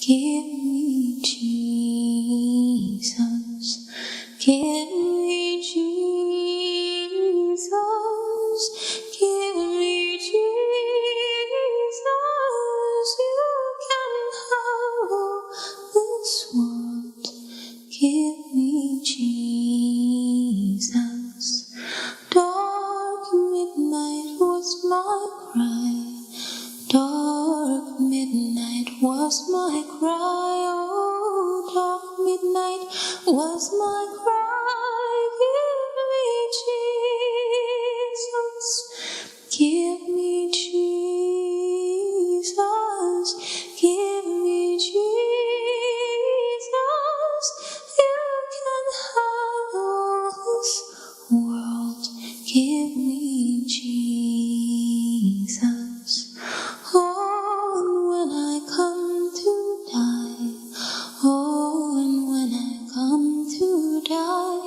give me Jesus, give me Jesus, give me Jesus, you can have all this world, give me Jesus. Dark midnight was my cry, dark midnight was my cry, oh, dark midnight was my cry, give me Jesus, give me Jesus, you can have all this world, give me Jesus. Oh, and when I come to die, oh, and when I come to die,